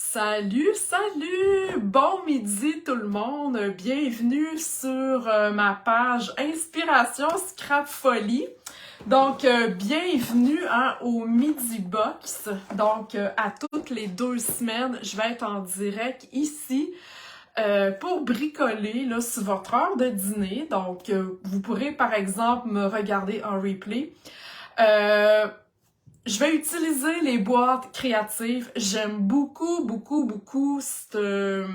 Salut, salut! Bon midi tout le monde! Bienvenue sur ma page Inspiration Scrap Folie. Donc, bienvenue au Midi Box. Donc, à toutes les 2 semaines, je vais être en direct ici pour bricoler là, sur votre heure de dîner. Donc, vous pourrez par exemple me regarder en replay. Je vais utiliser les boîtes créatives. J'aime beaucoup, beaucoup, beaucoup ce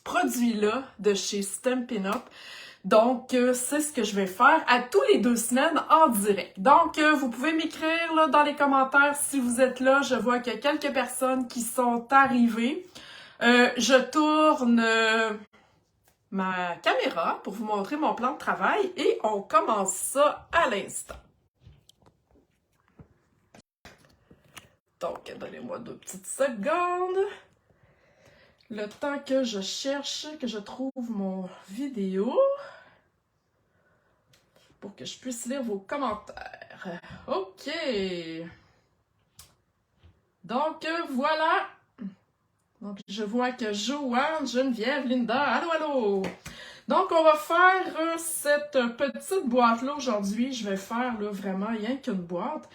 produit-là de chez Stampin' Up. Donc, c'est ce que je vais faire à tous les 2 semaines en direct. Donc, vous pouvez m'écrire là, dans les commentaires si vous êtes là. Je vois qu'il y a quelques personnes qui sont arrivées. Je tourne ma caméra pour vous montrer mon plan de travail et on commence ça à l'instant. Donc, donnez-moi 2 petites secondes. Le temps que je cherche, que je trouve mon vidéo pour que je puisse lire vos commentaires. OK. Donc, voilà. Donc, je vois que Joanne, Geneviève, Linda, allô, allô. Donc, on va faire cette petite boîte-là aujourd'hui. Je vais faire là, vraiment rien qu'une boîte.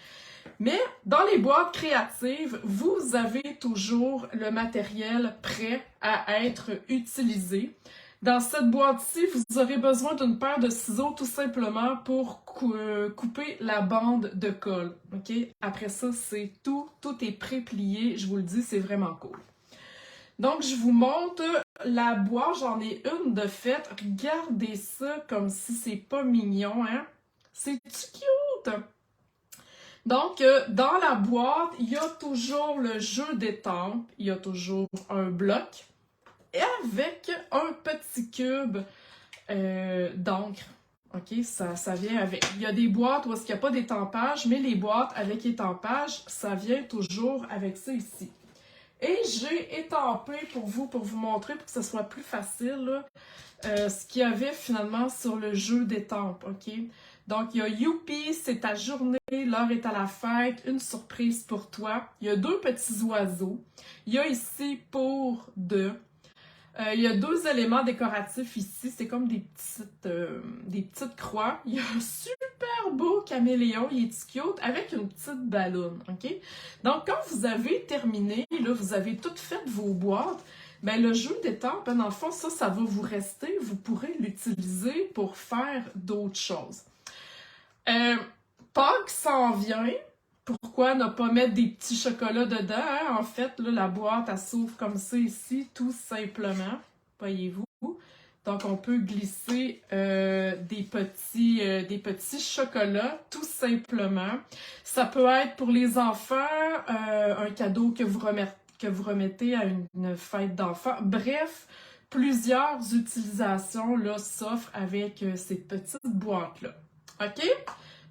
Mais dans les boîtes créatives, vous avez toujours le matériel prêt à être utilisé. Dans cette boîte-ci, vous aurez besoin d'une paire de ciseaux tout simplement pour couper la bande de colle. OK? Après ça, c'est tout. Tout est pré-plié. Je vous le dis, c'est vraiment cool. Donc, je vous montre la boîte. J'en ai une de fait. Regardez ça comme si c'est pas mignon, hein? C'est-tu cute? Donc, dans la boîte, il y a toujours le jeu d'étampes, il y a toujours un bloc et avec un petit cube d'encre. OK, ça vient avec. Il y a des boîtes où il n'y a pas d'étampage, mais les boîtes avec étampage, ça vient toujours avec ça ici. Et j'ai étampé pour vous montrer, pour que ce soit plus facile, là, ce qu'il y avait finalement sur le jeu d'étampes. OK? Donc, il y a Youpi, c'est ta journée, l'heure est à la fête, une surprise pour toi. Il y a 2 petits oiseaux. Il y a ici pour deux. Il y a 2 éléments décoratifs ici. C'est comme des petites croix. Il y a un super beau caméléon, il est cute, avec une petite balloune. OK? Donc, quand vous avez terminé, là, vous avez tout fait vos boîtes, ben, le jeu d'étampes, dans le fond, ça va vous rester. Vous pourrez l'utiliser pour faire d'autres choses. Pâques s'en vient. Pourquoi ne pas mettre des petits chocolats dedans? Hein? En fait, là, la boîte, elle s'ouvre comme ça ici, tout simplement. Voyez-vous? Donc, on peut glisser des petits chocolats, tout simplement. Ça peut être pour les enfants, un cadeau que vous remettez à une fête d'enfants. Bref, plusieurs utilisations là s'offrent avec ces petites boîtes-là. OK?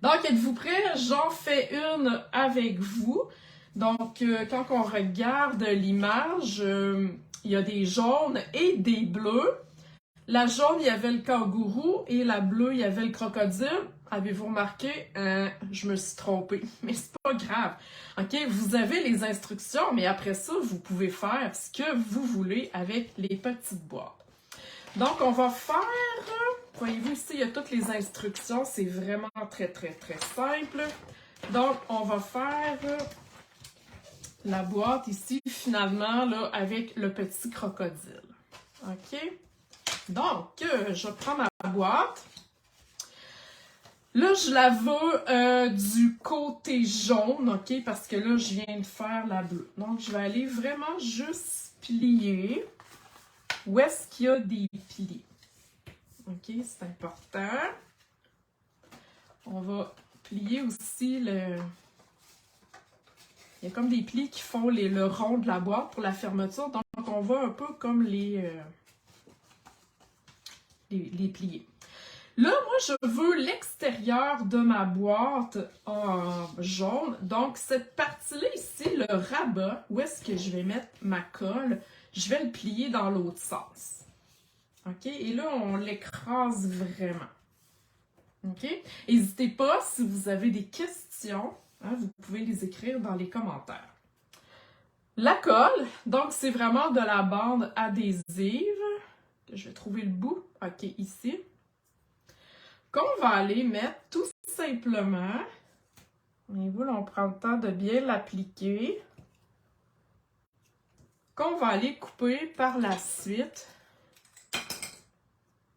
Donc, êtes-vous prêts? J'en fais une avec vous. Donc, quand on regarde l'image, il y a des jaunes et des bleus. La jaune, il y avait le kangourou et la bleue, il y avait le crocodile. Avez-vous remarqué? Je me suis trompée, mais c'est pas grave. OK? Vous avez les instructions, mais après ça, vous pouvez faire ce que vous voulez avec les petites boîtes. Donc, on va faire... Voyez-vous, ici, il y a toutes les instructions. C'est vraiment très, très, très simple. Donc, on va faire la boîte ici, finalement, là, avec le petit crocodile. OK? Donc, je prends ma boîte. Là, je la veux du côté jaune, OK? Parce que là, je viens de faire la bleue. Donc, je vais aller vraiment juste plier. Où est-ce qu'il y a des plis? OK, c'est important. On va plier aussi le... Il y a comme des plis qui font le rond de la boîte pour la fermeture. Donc, on va un peu comme les plier. Là, moi, je veux l'extérieur de ma boîte en jaune. Donc, cette partie-là ici, le rabat, où est-ce que je vais mettre ma colle, je vais le plier dans l'autre sens. OK? Et là, on l'écrase vraiment. OK? N'hésitez pas, si vous avez des questions, hein, vous pouvez les écrire dans les commentaires. La colle, donc c'est vraiment de la bande adhésive. Je vais trouver le bout, ok, ici. Qu'on va aller mettre tout simplement. Et voilà, on prend le temps de bien l'appliquer. Qu'on va aller couper par la suite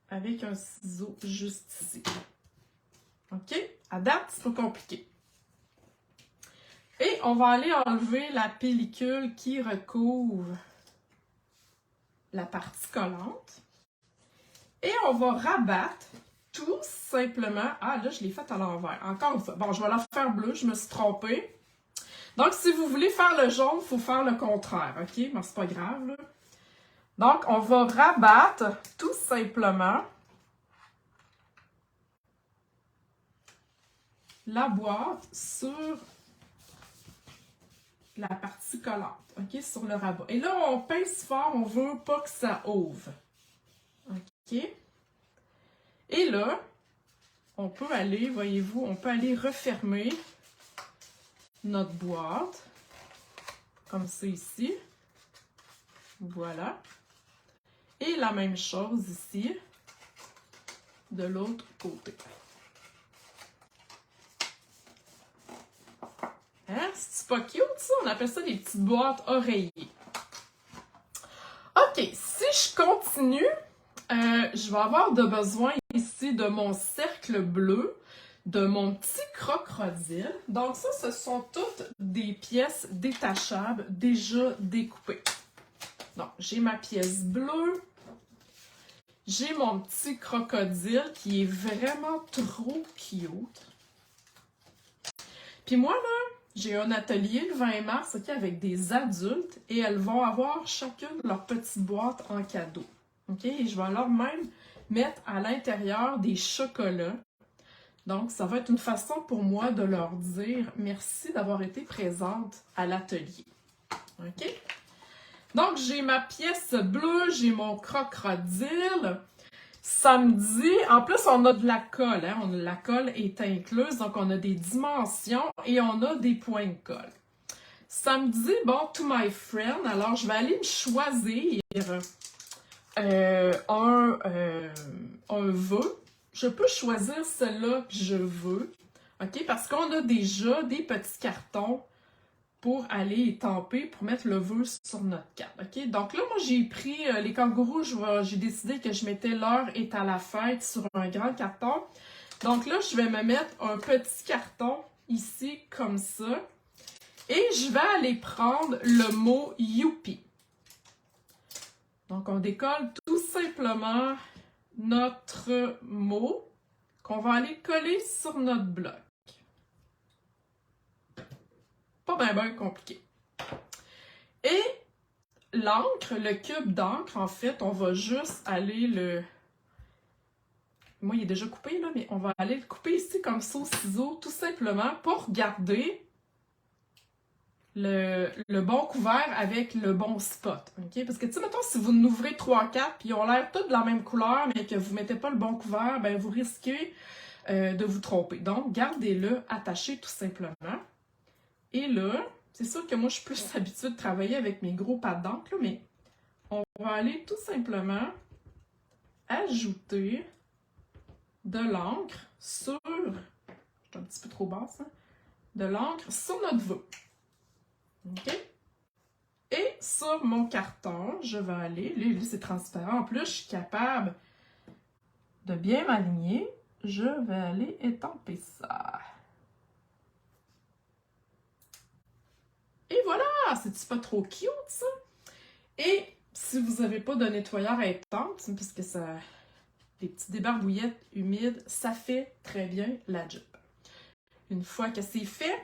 avec un ciseau juste ici. OK? À date, c'est pas compliqué. Et on va aller enlever la pellicule qui recouvre la partie collante. Et on va rabattre tout simplement... Ah, là, je l'ai faite à l'envers. Encore une fois. Bon, je vais la faire bleue, je me suis trompée. Donc, si vous voulez faire le jaune, il faut faire le contraire, OK? Mais c'est pas grave, là. Donc, on va rabattre tout simplement la boîte sur la partie collante, OK? Sur le rabat. Et là, on pince fort, on veut pas que ça ouvre. OK? Et là, on peut aller, voyez-vous, on peut aller refermer notre boîte, comme ça ici. Voilà. Et la même chose ici, de l'autre côté. Hein? C'est pas cute, ça? On appelle ça des petites boîtes oreillers. OK, si je continue, je vais avoir besoin ici de mon cercle bleu, de mon petit crocodile. Donc ça, ce sont toutes des pièces détachables déjà découpées. Donc, j'ai ma pièce bleue. J'ai mon petit crocodile qui est vraiment trop cute. Puis moi, là, j'ai un atelier le 20 mars avec des adultes et elles vont avoir chacune leur petite boîte en cadeau. OK? Et je vais leur même mettre à l'intérieur des chocolats. Donc, ça va être une façon pour moi de leur dire merci d'avoir été présente à l'atelier. OK? Donc, j'ai ma pièce bleue, j'ai mon crocodile. Samedi, en plus, on a de la colle. Hein? La colle est incluse, donc on a des dimensions et on a des points de colle. Samedi, bon, to my friend, alors je vais aller me choisir un vœu. Je peux choisir celle-là que je veux, OK? Parce qu'on a déjà des petits cartons pour aller étamper, pour mettre le vœu sur notre carte, OK? Donc là, moi, j'ai pris les kangourous, j'ai décidé que je mettais l'heure est à la fête sur un grand carton. Donc là, je vais me mettre un petit carton ici, comme ça. Et je vais aller prendre le mot « youpi ». Donc, on décolle tout simplement notre mot qu'on va aller coller sur notre bloc. Pas bien compliqué. Et l'encre, le cube d'encre, en fait, on va juste aller le... Moi, il est déjà coupé, là, mais on va aller le couper ici comme ça au ciseau, tout simplement pour garder le bon couvert avec le bon spot. OK? Parce que, tu sais, mettons, si vous en ouvrez 3-4 puis ils ont l'air tous de la même couleur, mais que vous ne mettez pas le bon couvert, ben vous risquez de vous tromper. Donc, gardez-le attaché tout simplement. Et là, c'est sûr que moi, je suis plus habituée de travailler avec mes gros pads d'encre, mais on va aller tout simplement ajouter de l'encre sur... Je suis un petit peu trop basse, hein? De l'encre sur notre vœu. OK? Et sur mon carton, je vais aller... Là, c'est transparent. En plus, je suis capable de bien m'aligner. Je vais aller étamper ça. Et voilà! C'est-tu pas trop cute, ça? Et si vous n'avez pas de nettoyeur à étampe, puisque ça... des petites débarbouillettes humides, ça fait très bien la job. Une fois que c'est fait,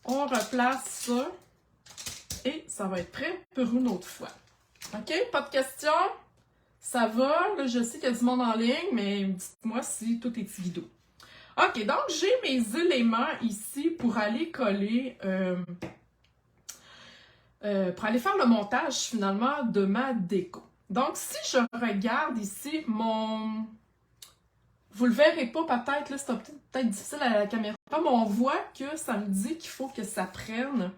on replace ça et ça va être prêt pour une autre fois. OK? Pas de questions? Ça va? Là, je sais qu'il y a du monde en ligne, mais dites-moi si tout est vidéo. OK, donc j'ai mes éléments ici pour aller coller, pour aller faire le montage finalement de ma déco. Donc, si je regarde ici mon... Vous le verrez pas peut-être, là, c'est peut-être difficile à la caméra, mais on voit que ça me dit qu'il faut que ça prenne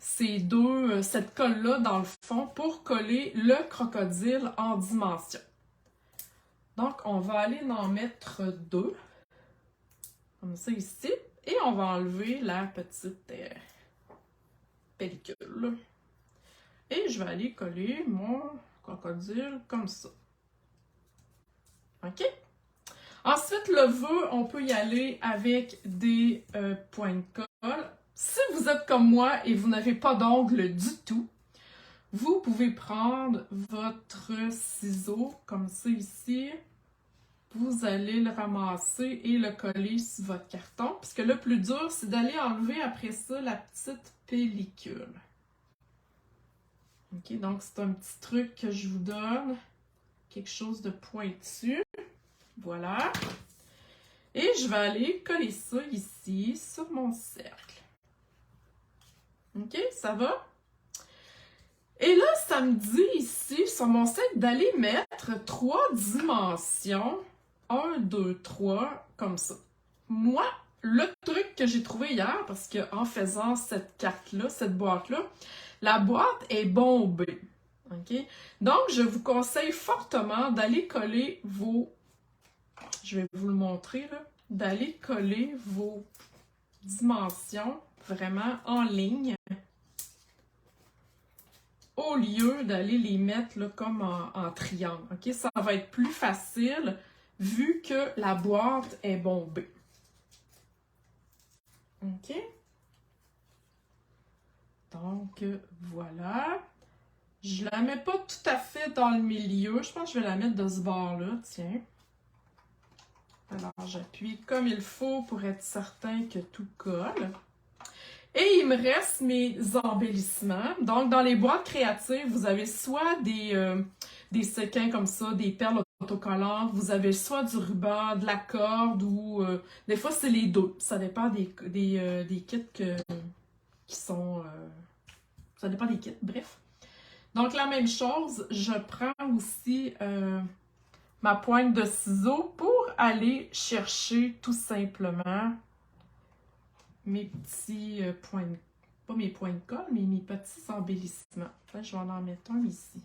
cette colle-là dans le fond pour coller le crocodile en dimension. Donc, on va aller en mettre 2, comme ça ici, et on va enlever la petite pellicule. Et je vais aller coller mon crocodile comme ça. OK? Ensuite, le vœu, on peut y aller avec des points de colle. Si vous êtes comme moi et vous n'avez pas d'ongles du tout, vous pouvez prendre votre ciseau, comme ça ici. Vous allez le ramasser et le coller sur votre carton. Puisque le plus dur, c'est d'aller enlever après ça la petite pellicule. OK, donc c'est un petit truc que je vous donne. Quelque chose de pointu. Voilà. Et je vais aller coller ça ici sur mon cercle. OK, ça va? Et là, ça me dit ici sur mon cercle d'aller mettre 3 dimensions. 1, 2, 3, comme ça. Moi, le truc que j'ai trouvé hier, parce qu'en faisant cette carte-là, cette boîte-là, la boîte est bombée. OK? Donc, je vous conseille fortement d'aller coller vos... Je vais vous le montrer, là. D'aller coller vos dimensions vraiment en ligne au lieu d'aller les mettre là, comme en triangle. OK? Ça va être plus facile vu que la boîte est bombée. OK? Donc, voilà. Je la mets pas tout à fait dans le milieu. Je pense que je vais la mettre de ce bord-là, tiens. Alors, j'appuie comme il faut pour être certain que tout colle. Et il me reste mes embellissements. Donc, dans les boîtes créatives, vous avez soit des séquins comme ça, des perles autocollantes, vous avez soit du ruban, de la corde ou des fois c'est les deux. Ça dépend des kits qui sont... ça dépend des kits, bref. Donc, la même chose, je prends aussi ma pointe de ciseaux pour aller chercher tout simplement mes petits points de... Pas mes points de colle, mais mes petits embellissements. Là, je vais en mettre un ici.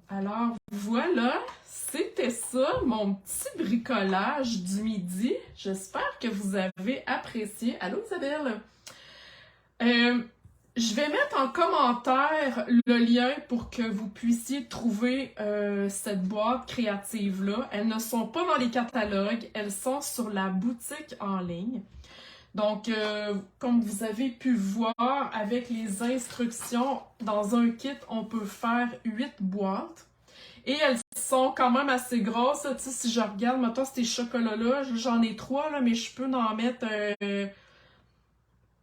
Alors, voilà, c'était ça, mon petit bricolage du midi. J'espère que vous avez apprécié. Allô, Isabelle? Je vais mettre en commentaire le lien pour que vous puissiez trouver cette boîte créative-là. Elles ne sont pas dans les catalogues, elles sont sur la boutique en ligne. Donc, comme vous avez pu voir avec les instructions, dans un kit, on peut faire 8 boîtes. Et elles sont quand même assez grosses. Tu sais, si je regarde, maintenant ces chocolats-là, j'en ai 3, là, mais je peux en mettre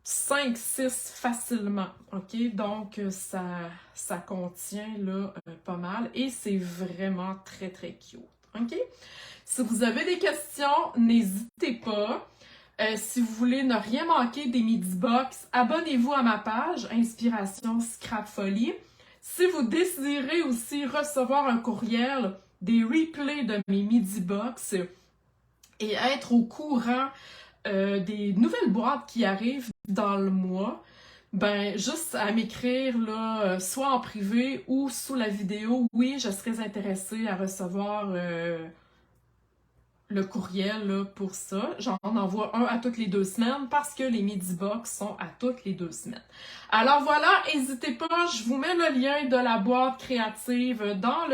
5, 6 facilement. OK? Donc, ça contient là, pas mal. Et c'est vraiment très, très cute. OK? Si vous avez des questions, n'hésitez pas. Si vous voulez ne rien manquer des midi box, abonnez-vous à ma page Inspiration Scrap Folie. Si vous désirez aussi recevoir un courriel, des replays de mes midi box et être au courant des nouvelles boîtes qui arrivent dans le mois, ben juste à m'écrire là, soit en privé ou sous la vidéo. Oui, je serais intéressée à recevoir le courriel là, pour ça. J'en envoie un à toutes les 2 semaines parce que les midi box sont à toutes les 2 semaines. Alors voilà, n'hésitez pas, je vous mets le lien de la boîte créative dans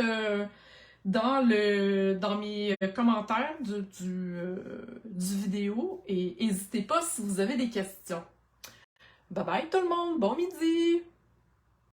mes commentaires du vidéo et n'hésitez pas si vous avez des questions. Bye bye tout le monde, bon midi!